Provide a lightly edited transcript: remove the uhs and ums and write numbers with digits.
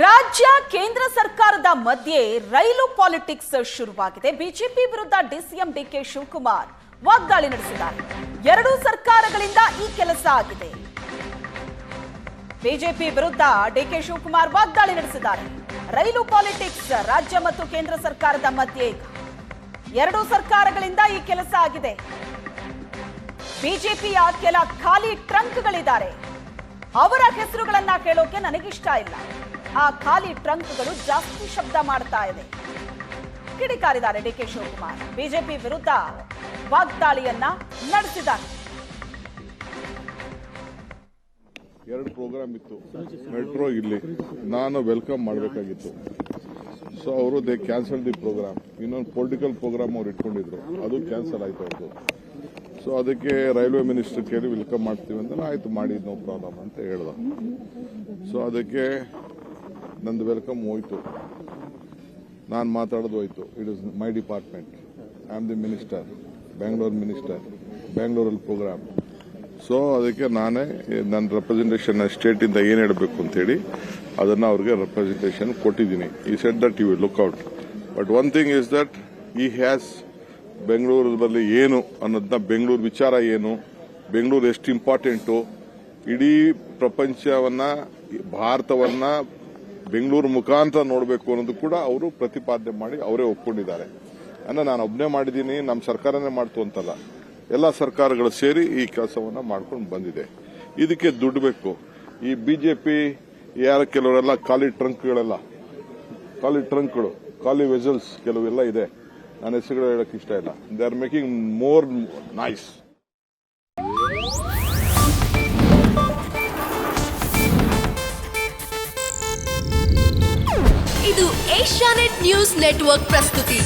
ರಾಜ್ಯ ಕೇಂದ್ರ ಸರ್ಕಾರದ ಮಧ್ಯೆ ರೈಲು ಪಾಲಿಟಿಕ್ಸ್ ಶುರುವಾಗಿದೆ. ಬಿಜೆಪಿ ವಿರುದ್ಧ ಡಿಸಿಎಂ ಡಿಕೆ ಶಿವಕುಮಾರ್ ವಾಗ್ದಾಳಿ ನಡೆಸಿದ್ದಾರೆ. ಎರಡೂ ಸರ್ಕಾರಗಳಿಂದ ಈ ಕೆಲಸ ಆಗಿದೆ. ಬಿಜೆಪಿ ವಿರುದ್ಧ ಡಿಕೆ ಶಿವಕುಮಾರ್ ವಾಗ್ದಾಳಿ ನಡೆಸಿದ್ದಾರೆ. ರೈಲು ಪಾಲಿಟಿಕ್ಸ್ ರಾಜ್ಯ ಮತ್ತು ಕೇಂದ್ರ ಸರ್ಕಾರದ ಮಧ್ಯೆ ಎರಡೂ ಸರ್ಕಾರಗಳಿಂದ ಈ ಕೆಲಸ ಆಗಿದೆ. ಬಿಜೆಪಿಯ ಕೆಲ ಖಾಲಿ ಟ್ರಂಕ್ಗಳಿದ್ದಾರೆ. ಅವರ ಹೆಸರುಗಳನ್ನ ಕೇಳೋಕೆ ನನಗಿಷ್ಟ ಇಲ್ಲ. ಆ ಖಾಲಿ ಟ್ರಂಕ್ಗಳು ಜಾಸ್ತಿ ಶಬ್ದ ಮಾಡ್ತಾ ಇದೆ. ಕಿಡಿಕಾರಿದ್ದಾರೆ ಡಿಕೆ ಶಿವಕುಮಾರ್. ಬಿಜೆಪಿ ವಿರುದ್ಧ ವಾಗ್ದಾಳಿಯನ್ನ ನಡೆಸಿದ್ದಾರೆ. ಎರಡು ಪ್ರೋಗ್ರಾಮ್ ಇತ್ತು ಮೆಟ್ರೋ ಇಲ್ಲಿ, ನಾನು ವೆಲ್ಕಮ್ ಮಾಡಬೇಕಾಗಿತ್ತು. ಸೊ ಅವರು ದೇ ಕ್ಯಾನ್ಸಲ್ ದಿ ಪ್ರೋಗ್ರಾಮ್. ಇನ್ನೊಂದು ಪೊಲಿಟಿಕಲ್ ಪ್ರೋಗ್ರಾಮ್ ಅವ್ರು ಇಟ್ಕೊಂಡಿದ್ರು, ಅದು ಕ್ಯಾನ್ಸಲ್ ಆಯ್ತು ಅವ್ರದ್ದು. ಸೊ ಅದಕ್ಕೆ ರೈಲ್ವೆ ಮಿನಿಸ್ಟರ್ ಕೇಳಿ ವೆಲ್ಕಮ್ ಮಾಡ್ತೀವಿ ಅಂತ, ಆಯ್ತು ಮಾಡಿ, ನೋ ಪ್ರಾಬ್ಲಮ್ ಅಂತ ಹೇಳ್ದ. ಸೊ ಅದಕ್ಕೆ ನಂದು ವೆಲ್ಕಮ್ ಹೋಯ್ತು, ನಾನು ಮಾತಾಡೋದು ಹೋಯ್ತು. It is my department, I am the minister, Bengaluru minister, ಬೆಂಗಳೂರಲ್ಲಿ ಪ್ರೋಗ್ರಾಮ್. ಸೊ ಅದಕ್ಕೆ ನಾನೇ ನನ್ನ ರೆಪ್ರೆಸೆಂಟೇಷನ್ ಸ್ಟೇಟ್ ಇಂದ ಏನ್ ಹೇಳಬೇಕು ಅಂತ ಹೇಳಿ ಅದನ್ನ ಅವ್ರಿಗೆ ರೆಪ್ರೆಸೆಂಟೇಷನ್ ಕೊಟ್ಟಿದ್ದೀನಿ. He said that you will look out. But one thing is that he has ಬೆಂಗಳೂರಲ್ಲಿ ಏನು ಅನ್ನೋದನ್ನ, ಬೆಂಗಳೂರು ವಿಚಾರ ಏನು, ಬೆಂಗಳೂರು ಎಷ್ಟು ಇಂಪಾರ್ಟೆಂಟು, ಇಡೀ ಪ್ರಪಂಚವನ್ನ, ಭಾರತವನ್ನ ಬೆಂಗಳೂರು ಮುಖಾಂತರ ನೋಡಬೇಕು ಅನ್ನೋದು ಕೂಡ ಅವರು ಪ್ರತಿಪಾದನೆ ಮಾಡಿ ಅವರೇ ಒಪ್ಕೊಂಡಿದ್ದಾರೆ. ನಾನು ಒಬ್ಬನೇ ಮಾಡಿದ್ದೀನಿ, ನಮ್ಮ ಸರ್ಕಾರನೇ ಮಾಡ್ತು ಅಂತಲ್ಲ, ಎಲ್ಲ ಸರ್ಕಾರಗಳು ಸೇರಿ ಈ ಕೆಲಸವನ್ನ ಮಾಡ್ಕೊಂಡು ಬಂದಿದೆ. ಇದಕ್ಕೆ ದುಡ್ಡು ಬೇಕು. ಈ ಬಿಜೆಪಿ ಕೆಲವರೆಲ್ಲ ಖಾಲಿ ಟ್ರಂಕ್ಗಳೆಲ್ಲ, ಖಾಲಿ ಟ್ರಂಕ್ಗಳು, ಖಾಲಿ ವೆಸಲ್ಸ್ ಕೆಲವೆಲ್ಲ ಇದೆ. ನನ್ನ ಹೆಸರುಗಳು ಹೇಳಕ್ ಇಷ್ಟ ಇಲ್ಲ. They are making more nice. ಇದು ಏಷ್ಯಾನೆಟ್ ನ್ಯೂಸ್ ನೆಟ್ವರ್ಕ್ ಪ್ರಸ್ತುತಿ.